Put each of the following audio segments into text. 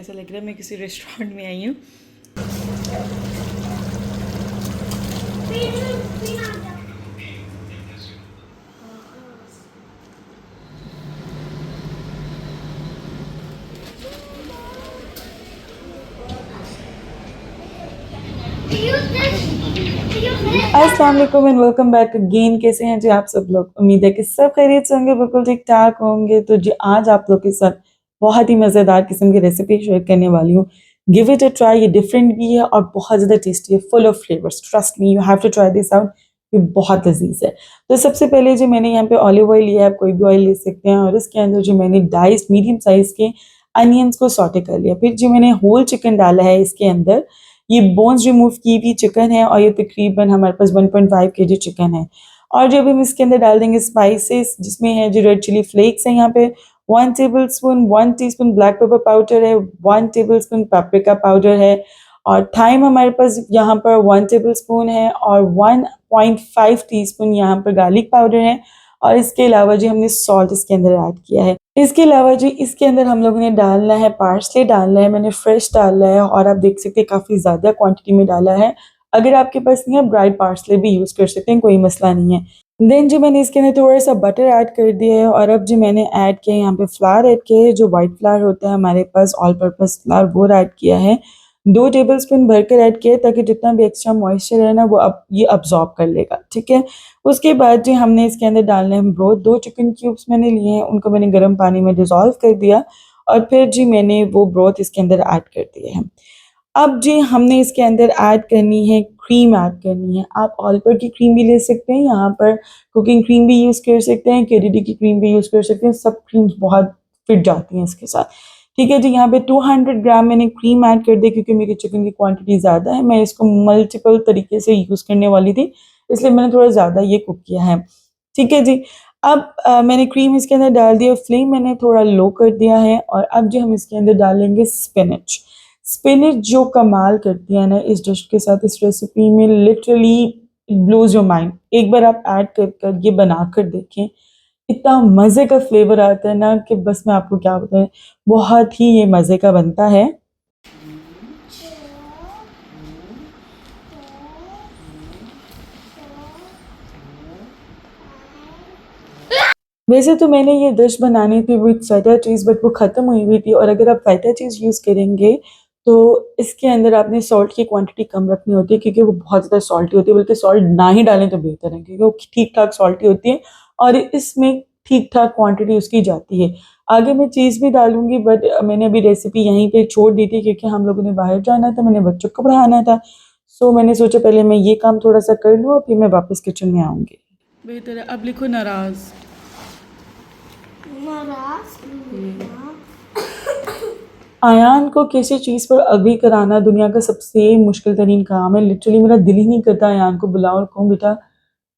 ऐसा लग रहा है मैं किसी रेस्टोरेंट में आई हूँ। अस्सलाम वालेकुम एंड वेलकम बैक अगेन। कैसे हैं जी आप सब लोग? उम्मीद है कि सब खैरियत से होंगे, बिल्कुल ठीक ठाक होंगे। तो जी आज आप लोग के साथ बहुत ही मज़ेदार किस्म की रेसिपी शेयर करने वाली हूँ। Give it a try. ये डिफरेंट भी है और बहुत ज़्यादा टेस्टी है, full of flavours. Trust me, you have to try this out. ये बहुत लजीज है। तो सबसे पहले जी मैंने यहाँ पे ऑलिव ऑयल लिया है, आप कोई भी ऑयल ले सकते हैं। और इसके अंदर जो मैंने डाइस मीडियम साइज के अनियंस को सॉटे कर लिया। फिर जी मैंने होल चिकन डाला है इसके अंदर। ये बोन्स रिमूव की हुई चिकन है और ये तकरीबन हमारे पास 1.5 केजी चिकन है। और जब हम इसके अंदर डाल देंगे स्पाइसेस, जिसमें है जो रेड चिली फ्लेक्स है यहाँ पे 1 tablespoon, 1 teaspoon black pepper powder है, 1 टेबलस्पून पेपरिका पाउडर है। और थाइम हमारे पास यहाँ पर 1 टेबलस्पून है और 1.5 टीस्पून यहाँ पर गार्लिक पाउडर है। और इसके अलावा जी हमने सॉल्ट इसके अंदर ऐड किया है। इसके अलावा जी इसके अंदर हम लोगों ने डालना है पार्सले डालना है, मैंने फ्रेश डाला है और आप देख सकते हैं काफ़ी ज़्यादा क्वांटिटी में डाला है। अगर आपके पास नहीं है ड्राई पार्सले भी यूज़ कर सकते हैं, कोई मसला नहीं है। देन जी मैंने इसके अंदर थोड़ा सा बटर ऐड कर दिया है और अब जी मैंने ऐड किया है यहाँ पे फ्लावर ऐड किया है, जो वाइट फ्लावर होता है हमारे पास ऑल पर्पस फ्लावर, वो ऐड किया है। 2 टेबलस्पून भरकर ऐड किया है ताकि जितना भी एक्स्ट्रा मॉइस्चर है ना वो अब ये अब्जॉर्ब कर लेगा, ठीक है। उसके बाद जी हमने इसके अंदर डालना है ब्रोथ। 2 चिकन क्यूब्स मैंने लिए हैं, उनको मैंने गर्म पानी में डिज़ोल्व कर दिया और फिर जी मैंने वो ब्रोथ इसके अंदर ऐड कर दिए हैं। अब जी हमने इसके अंदर ऐड करनी है क्रीम ऐड करनी है। आप ऑलपर की क्रीम भी ले सकते हैं, यहाँ पर कुकिंग क्रीम भी यूज़ कर सकते हैं, केडीडी की क्रीम भी यूज़ कर सकते हैं। सब क्रीम्स बहुत फिट जाती हैं इसके साथ, ठीक है जी। यहाँ पे 200 ग्राम मैंने क्रीम ऐड कर दी क्योंकि मेरी चिकन की क्वांटिटी ज़्यादा है, मैं इसको मल्टीपल तरीके से यूज़ करने वाली थी, इसलिए मैंने थोड़ा ज़्यादा ये कुक किया है, ठीक है जी। अब मैंने क्रीम इसके अंदर डाल दिया, फ्लेम मैंने थोड़ा लो कर दिया है और अब जो हम इसके अंदर डालेंगे स्पिनच। स्पिनच जो कमाल करती है ना इस डिश के साथ, इस रेसिपी में literally it blows your mind. एक बार आप ऐड कर ये बना कर देखें, इतना मज़े का फ्लेवर आता है ना कि बस मैं आपको क्या बताऊँ, बहुत ही ये मज़े का बनता है। वैसे तो मैंने ये डिश बनानी थी विद फेटा चीज़, बट वो ख़त्म हुई हुई थी। और अगर आप फेटा चीज़ यूज़ करेंगे तो इसके अंदर आपने सॉल्ट की क्वांटिटी कम रखनी होती है क्योंकि वो बहुत ज़्यादा सॉल्टी होती है, बल्कि सॉल्ट ना ही डालें तो बेहतर है क्योंकि वो ठीक ठाक सॉल्टी होती है और इसमें ठीक ठाक क्वांटिटी उसकी जाती है। आगे मैं चीज़ भी डालूंगी, बट मैंने अभी रेसिपी यहीं पे छोड़ दी थी क्योंकि हम लोगों ने बाहर जाना था, मैंने बच्चों को पढ़ाना था। सो मैंने सोचा पहले मैं ये काम थोड़ा सा कर लूँ और फिर मैं वापस किचन में आऊँगी। बेहतर है। अब लिखो नाराज़। आयान को किसी चीज़ पर अग्री कराना दुनिया का सबसे मुश्किल तरीन काम है। लिटरली मेरा दिल ही नहीं करता आयान को बुलाओ और कहूँ बेटा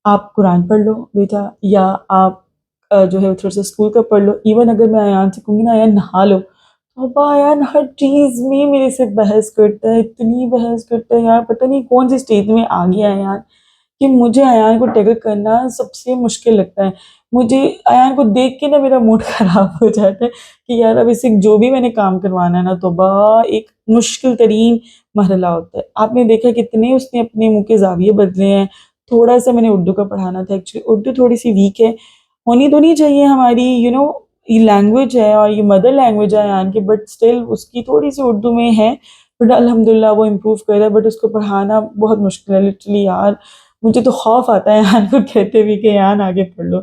आप कुरान पढ़ लो बेटा, या आप जो है थोड़ा सा स्कूल का पढ़ लो। इवन अगर मैं आयान से कहूँगी ना आयान नहा लो, तो अब आयान हर चीज़ में मेरे से बहस करता है, इतनी बहस करता है यार, पता नहीं कौन सी स्टेज में आ गया है यार कि मुझे अयान को टैकल करना सबसे मुश्किल लगता है। मुझे अयान को देख के ना मेरा मूड ख़राब हो जाता है कि यार अब इससे जो भी मैंने काम करवाना है ना, तौबा एक मुश्किल तरीन मरहला होता है। आपने देखा कितने उसने अपने मुँह के ज़ाविये बदले हैं। थोड़ा-सा मैंने उर्दू का पढ़ाना था, एक्चुअली उर्दू थोड़ी-सी वीक है, होनी तो नहीं चाहिए हमारी, ये लैंग्वेज है और ये मदर लैंग्वेज है अयान की, बट स्टिल उसकी थोड़ी-सी उर्दू में है। बट अल्हम्दुलिल्लाह वो इम्प्रूव कर रहा है, बट उसको पढ़ाना बहुत मुश्किल है लिटरली यार। मुझे तो खौफ आता है यान को कहते हुए कि यान आगे पढ़ लो।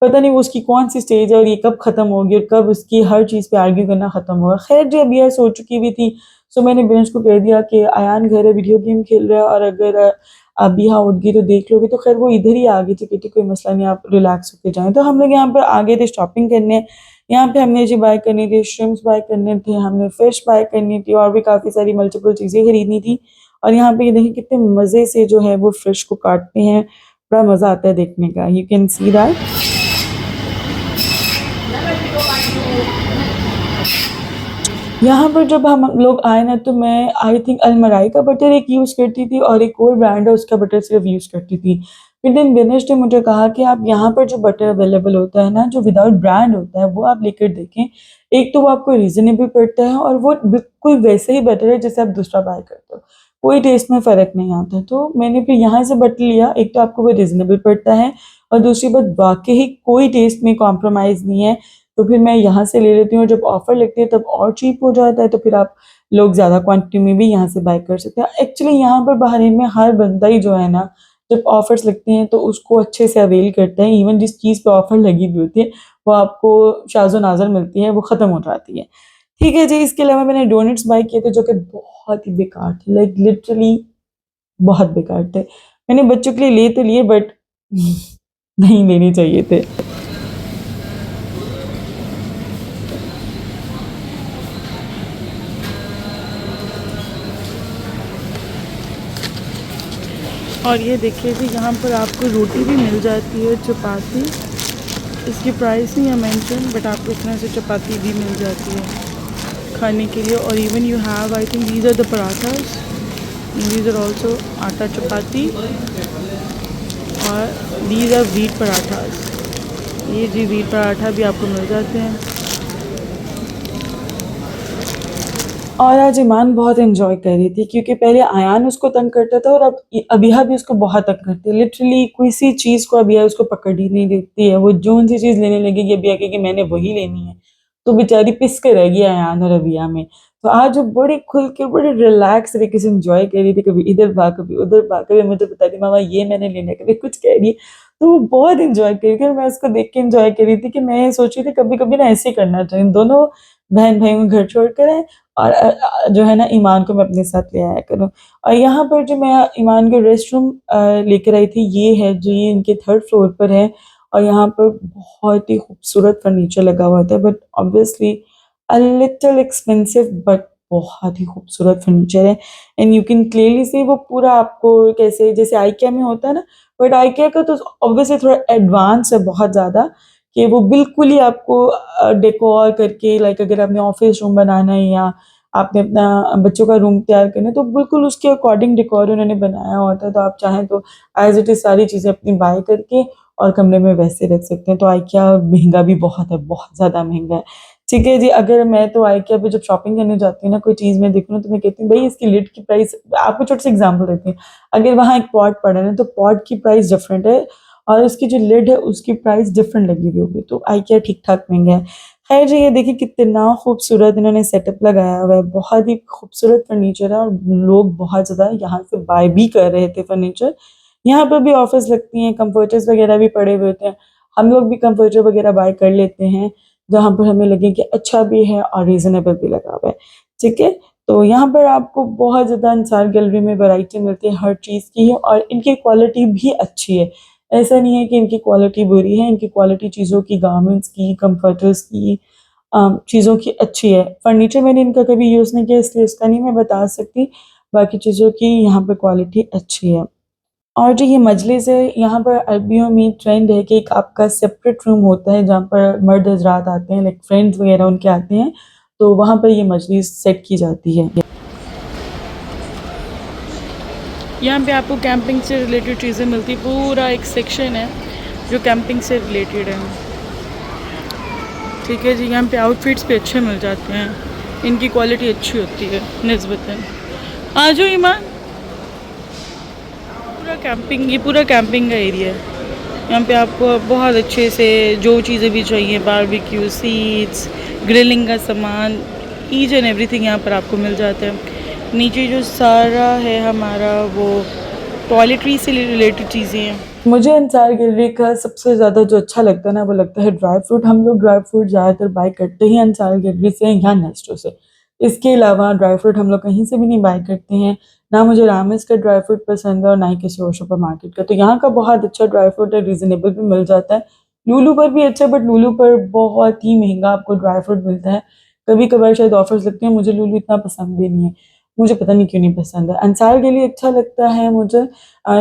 पता नहीं वो उसकी कौन-सी स्टेज है और ये कब ख़त्म होगी और कब उसकी हर चीज़ पे आर्ग्यू करना ख़त्म होगा। ख़ैर जी अब यह सो चुकी हुई थी, सो मैंने बेंच को कह दिया कि अयान घर है, वीडियो गेम खेल रहा है और अगर आप भी यहाँ उठ गई तो देख लोगे। तो ख़ैर वो इधर ही आ गई थी, कहती कोई मसला नहीं, आप रिलैक्स होके जाएँ। तो हम लोग यहाँ पे आ गए थे शॉपिंग करने। यहाँ पे हमने जी बाय करनी थी, श्रिम्प्स बाय करने थे, हमने फ़िश बाय करनी थी और भी काफ़ी सारी मल्टीपल चीज़ें खरीदनी थी। और यहाँ पे ये देखिए कितने मज़े से जो है वो फ़िश को काटते हैं, बड़ा मज़ा आता है देखने का। You can see that. यहाँ पर जब हम लोग आए ना तो मैं आई थिंक अलमराई का बटर एक यूज़ करती थी और एक और ब्रांड है उसका बटर सिर्फ यूज़ करती थी। फिर दिन वेडनेसडे मुझे कहा कि आप यहाँ पर जो बटर अवेलेबल होता है ना, जो विदाउट ब्रांड होता है, वो आप लेकर देखें। एक तो वो आपको रीज़नेबल पड़ता है और वो बिल्कुल वैसे ही बटर है जैसे आप दूसरा बाय करते हो। कोई टेस्ट में फ़र्क नहीं आता। तो मैंने फिर यहाँ से बटर लिया, एक तो आपको वो रीज़नेबल पड़ता है और दूसरी बात वाक़ई ही कोई टेस्ट में कॉम्प्रोमाइज़ नहीं है। तो फिर मैं यहाँ से ले लेती हूँ, जब ऑफ़र लगती है तब और चीप हो जाता है, तो फिर आप लोग ज़्यादा क्वांटिटी में भी यहाँ से बाय कर सकते हैं। एक्चुअली यहाँ पर बहरीन में हर बंदा ही जो है ना, जब ऑफ़र्स लगती हैं तो उसको अच्छे से अवेल करता है। इवन जिस चीज़ पे ऑफ़र लगी हुई होती है, वो आपको शाज़ो-नाज़र मिलती है, वो ख़त्म हो जाती है। ठीक है जी, इसके अलावा मैंने डोनट्स बाय किए थे जो कि बहुत ही बेकार थे, लाइक लिटरली बहुत बेकार थे। मैंने बच्चों के लिए ले तो लिए बट नहीं लेने चाहिए थे। और ये देखिए जी, यहाँ पर आपको रोटी भी मिल जाती है, चपाती। इसकी प्राइस नहीं है मेंशन, बट आपको इस तरह से चपाती भी मिल जाती है खाने के लिए। और even you have, I think these are the parathas, these are also atta chapati, और दीज आर व्हीट पराठास। ये जी व्हीट पराठा भी आपको मिल जाते हैं। और आज ईमान बहुत एंजॉय कर रही थी क्योंकि पहले आयान उसको तंग करता था और अब अबिहा भी उसको बहुत तंग करती है। लिटरली कोई सी चीज़ को अबिहा उसको पकड़ ही नहीं देती है। वो जोन सी चीज़ लेने लगेगी, अबिहा कहेगी मैंने वही लेनी है। तो बेचारी पिस के रहेगी आयान और अबिहा में। तो आज वो बड़ी खुल के बड़ी रिलैक्स तरीके से एंजॉय कर रही थी, कभी इधर भाग कभी उधर भाग, कभी मुझे बताती मामा ये मैंने लेना है, कभी कुछ कह रही है। तो वो बहुत एंजॉय कर रही थी और मैं उसको देख के एंजॉय कर रही थी कि मैं सोच रही थी कभी कभी ना ऐसे ही करना चाहिए, दोनों बहन भाइयों को घर छोड़ कर आए और जो है ना ईमान को मैं अपने साथ ले आया करूँ। और यहाँ पर जो मैं ईमान के रेस्ट रूम लेकर आई थी, ये है जो ये इनके थर्ड फ्लोर पर है। और यहाँ पर बहुत ही खूबसूरत फर्नीचर लगा हुआ था, but obviously a little expensive, but बहुत ही खूबसूरत फर्नीचर है। And you can clearly see वो पूरा आपको कैसे जैसे आइकिया में होता है ना, बट आइकिया का तो ऑब्वियसली थोड़ा एडवांस है बहुत ज़्यादा, कि वो बिल्कुल ही आपको डेकोर करके, लाइक अगर आपने ऑफिस रूम बनाना है या आपने अपना बच्चों का रूम तैयार करना है तो बिल्कुल उसके अकॉर्डिंग डेकोर उन्होंने बनाया होता है। तो आप चाहें तो एज इट इज़ सारी चीज़ें अपनी बाय करके और कमरे में वैसे रख सकते हैं। तो आइकिया महंगा भी बहुत है, बहुत ज़्यादा महंगा है। ठीक है जी, अगर मैं तो आइकिया पे जब शॉपिंग करने जाती हूँ ना, कोई चीज़ मैं देखूँ ना, तो मैं कहती हूँ भाई इसकी लिड की प्राइस, आपको छोटा सा एग्जाम्पल देती हूँ। अगर वहाँ एक पॉट पड़ा है ना, तो पॉट की प्राइस डिफरेंट है और उसकी जो लिड है उसकी प्राइस डिफरेंट लगी हुई होगी। तो आइकिया ठीक-ठाक महँगा है। ख़ैर जी, ये देखिए कितना खूबसूरत इन्होंने सेटअप लगाया हुआ है। बहुत ही खूबसूरत फर्नीचर है और लोग बहुत ज़्यादा यहाँ से बाय भी कर रहे थे फर्नीचर। यहाँ पर भी ऑफ़र्स लगती हैं, कम्फ़र्टर्स वग़ैरह भी पड़े हुए होते हैं। हम लोग भी कम्फ़र्टर वग़ैरह बाय कर लेते हैं, जहाँ पर हमें लगे कि अच्छा भी है और रीज़नेबल भी लगा हुआ है। ठीक है? तो यहाँ पर आपको बहुत ज़्यादा अंसार गैलरी में वैरायटी मिलती है हर चीज़ की, और इनकी क्वालिटी भी अच्छी है। ऐसा नहीं है कि इनकी क्वालिटी बुरी है, इनकी क्वालिटी चीज़ों की, गारमेंट्स की, कम्फर्टर्स की, चीज़ों की अच्छी है। फर्नीचर मैंने इनका कभी यूज़ नहीं किया इसलिए इसका नहीं मैं बता सकती, बाकी चीज़ों की यहाँ पे क्वालिटी अच्छी है। और जो ये मजलिस है, यहाँ पर अरबियों में ट्रेंड है कि एक आपका सेपरेट रूम होता है जहाँ पर मर्द हज़रात आते हैं, लाइक फ्रेंड्स वगैरह उनके आते हैं, तो वहाँ पर ये मजलिस सेट की जाती है। यहाँ पे आपको कैंपिंग से रिलेटेड चीज़ें मिलती, पूरा एक सेक्शन है जो कैंपिंग से रिलेटेड है। ठीक है जी, यहाँ पे आउटफिट्स भी अच्छे मिल जाते हैं, इनकी क्वालिटी अच्छी होती है निस्बतन। आ जाओ ईमान, ये पूरा कैंपिंग का एरिया है। यहाँ पे आपको बहुत अच्छे से जो चीज़ें भी चाहिए, बारबेक्यू सीट्स, ग्रिलिंग का सामान, ईच एंड एवरीथिंग यहाँ पर आपको मिल जाता है। नीचे जो सारा है हमारा वो टॉयलेटरी से रिलेटेड चीज़ें हैं। मुझे अंसार गैलरी का सबसे ज़्यादा जो अच्छा लगता है ना, वो लगता है ड्राई फ्रूट। हम लोग ड्राई फ्रूट ज़्यादातर बाय करते ही अंसार गैलरी से या नेस्टो से। इसके अलावा ड्राई फ्रूट हम लोग कहीं से भी नहीं बाय करते हैं। ना मुझे रामेस का ड्राई फ्रूट पसंद है और ना ही किसी और सुपरमार्केट का। तो यहाँ का बहुत अच्छा ड्राई फ्रूट है, रीज़नेबल भी मिल जाता है। लूलू पर भी अच्छा है, बट लूलू पर बहुत ही महँगा आपको ड्राई फ्रूट मिलता है। कभी-कभार शायद ऑफर्स लगते हैं, मुझे लूलू इतना पसंद भी नहीं है। मुझे पता नहीं क्यों नहीं पसंद है। अंसार के लिए अच्छा लगता है मुझे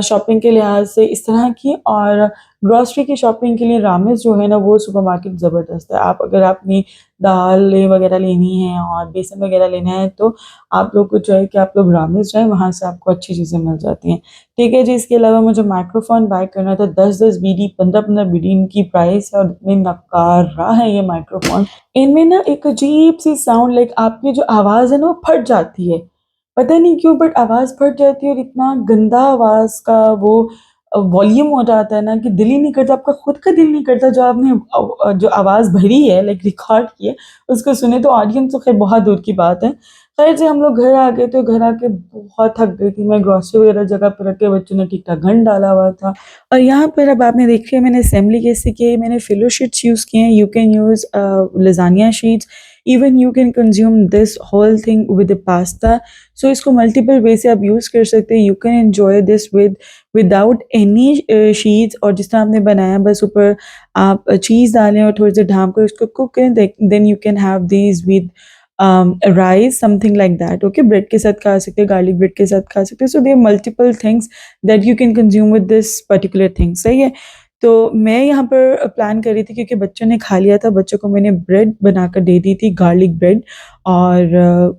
शॉपिंग के लिहाज से इस तरह की, और ग्रॉसरी की शॉपिंग के लिए रामेस जो है ना, वो सुपरमार्केट ज़बरदस्त है। आप अगर अपनी दाल वगैरह लेनी है और बेसन वगैरह लेना है, तो आप लोग को जो है कि आप लोग रामेश जाएँ, वहाँ से आपको अच्छी चीज़ें मिल जाती हैं। ठीक है जी, इसके अलावा मुझे माइक्रोफ़ोन बाय करना था, 10-10 बीडी, 15-15 बीडी इनकी प्राइस है और इतनी नकारा है ये माइक्रोफ़ोन। इनमें ना एक अजीब-सी साउंड लाइक आपकी जो आवाज़ है ना वो फट जाती है। पता नहीं क्यों बट आवाज़ फट जाती है और इतना गंदा आवाज़ का वो वॉल्यूम हो जाता है ना कि दिल ही नहीं करता, आपका खुद का दिल नहीं करता जो आपने जो आवाज़ भरी है लाइक रिकॉर्ड की है, उसको सुने, तो ऑडियंस तो खैर बहुत दूर की बात है। खैर जब हम लोग घर आ गए तो घर आके बहुत थक गई थी मैं, ग्रोसरी वगैरह जगह पे रख के बच्चों ने ठीक-ठाक घन डाला हुआ था। और यहाँ पर अब आपने देखी है मैंने असेंबली कैसे की है, मैंने फिलो शीट्स यूज़ किए हैं, you can use lasagna sheets, even you can consume this whole thing with the pasta. So इसको मल्टीपल वे से आप यूज़ कर सकते हैं, you can enjoy this without any sheets, और जिस तरह आपने बनाया बस ऊपर आप चीज़ डालें और थोड़ी सी ढाँप कर उसको कुक करें, then you can have these with rice something like that. Okay, bread के साथ खा सकते हैं, गार्लिक ब्रेड के साथ खा सकते हैं। So there multiple things that you can consume with this particular thing. सही है। तो मैं यहाँ पर प्लान कर रही थी क्योंकि बच्चों ने खा लिया था, बच्चों को मैंने ब्रेड बनाकर दे दी थी, गार्लिक ब्रेड, और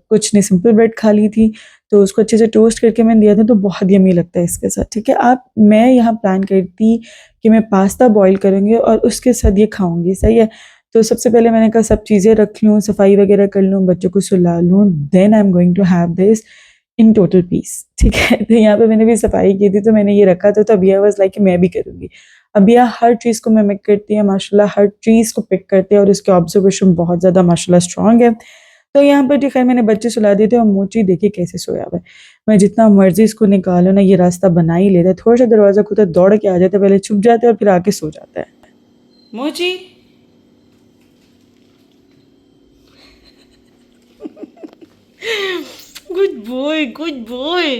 कुछ ने सिंपल ब्रेड खा ली थी, तो उसको अच्छे से टोस्ट करके मैंने दिया था, तो बहुत यम्मी लगता है इसके साथ। ठीक है, मैं यहाँ प्लान करती कि मैं पास्ता बॉयल करूँगी और उसके साथ ये खाऊँगी। सही है। तो सबसे पहले मैंने कहा सब चीज़ें रख लूँ, सफाई वगैरह कर लूँ, बच्चों को सुला लूँ, then I am going to have this in total peace. ठीक है, तो यहाँ पे मैंने भी सफाई की थी तो मैंने ये रखा था, तो अबिया वाज़ लाइक मैं भी करूँगी। अबिया हर चीज़ को मिमिक करती है माशाल्लाह, हर चीज़ को पिक करती है और उसकी ऑब्जर्वेशन बहुत ज़्यादा माशाल्लाह स्ट्रॉन्ग है। तो यहाँ पर जो खैर मैंने बच्चे सुला दिए थे और मोची देखिए कैसे सोया हुआ है। मैं जितना मर्ज़ी इसको निकालूँ ना ये रास्ता बना ही लेता है, थोड़ा-सा दरवाज़ा खुलता है दौड़ के आ जाता है, पहले छुप जाता है और फिर आके सो जाता है। मोची गुड बॉय, गुड बॉय।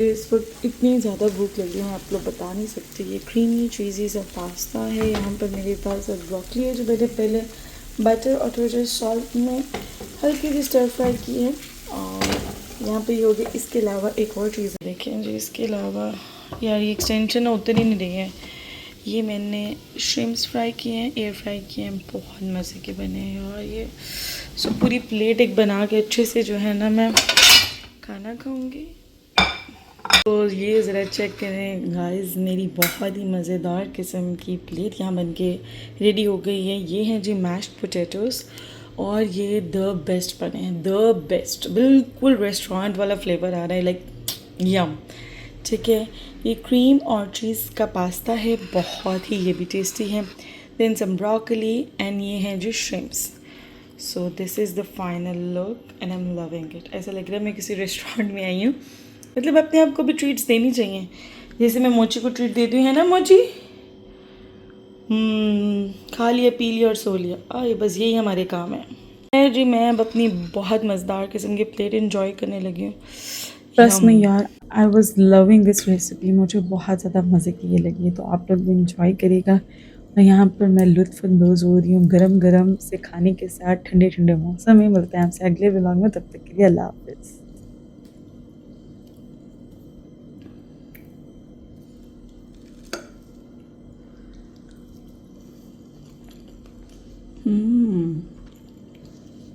इस वक्त इतनी ज़्यादा भूख लगी है आप लोग बता नहीं सकते। ये क्रीमी चीज़ी सा पास्ता है, यहाँ पर मेरे पास ब्रोकली है जो मैंने पहले बटर और थोड़ा सा सॉल्ट में हल्की सी स्टर फ्राई की है, और यहाँ पे ये हो गया। इसके अलावा एक और चीज़ देखें जी, इसके अलावा यार ये एक्सटेंशन उतर ही नहीं रही है, ये मैंने श्रिम्प्स फ्राई किए हैं, एयर फ्राई किए हैं, बहुत मज़े के बने हैं और ये सब पूरी प्लेट एक बना के अच्छे से जो है ना मैं खाना खाऊंगी। तो ये ज़रा चेक करें गाइस, मेरी बहुत ही मज़ेदार किस्म की प्लेट यहाँ बन के रेडी हो गई है। ये हैं जी मैश्ड पोटैटोज़ और ये द बेस्ट बने हैं, द बेस्ट, बिल्कुल रेस्टोरेंट वाला फ्लेवर आ रहा है, लाइक यम। ठीक है, ये क्रीम और चीज़ का पास्ता है, बहुत ही ये भी टेस्टी है। देन सम ब्रोकली एंड ये हैं जी shrimps. So this is the final look and I am loving it. ऐसा लग रहा है मैं किसी रेस्टोरेंट में आई हूँ। मतलब अपने आप को भी ट्रीट्स देनी चाहिए, जैसे मैं मोची को ट्रीट देती हूँ, है ना मोची? खा लिया, पी लिया और सो लिया, ये बस यही हमारे काम है जी। मैं अब अपनी बहुत मज़ेदार किस्म की प्लेट इंजॉय करने लगी हूँ। ट्रस्ट में यार, I was loving this recipe, मुझे बहुत ज़्यादा मज़े की ये लगी है, तो आप लोग भी इंजॉय करिएगा। और यहाँ पर मैं लुत्फ़अंदोज़ हो रही हूँ गरम गरम से खाने के साथ, ठंडे ठंडे मौसम में। मिलते हैं आपसे अगले व्लॉग में, तब तक के लिए अल्लाह हाफ़िज़।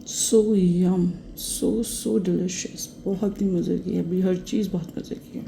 सो यम, सो डिलिशियस, बहुत ही मज़े की है, अभी हर चीज़ बहुत मज़े की है।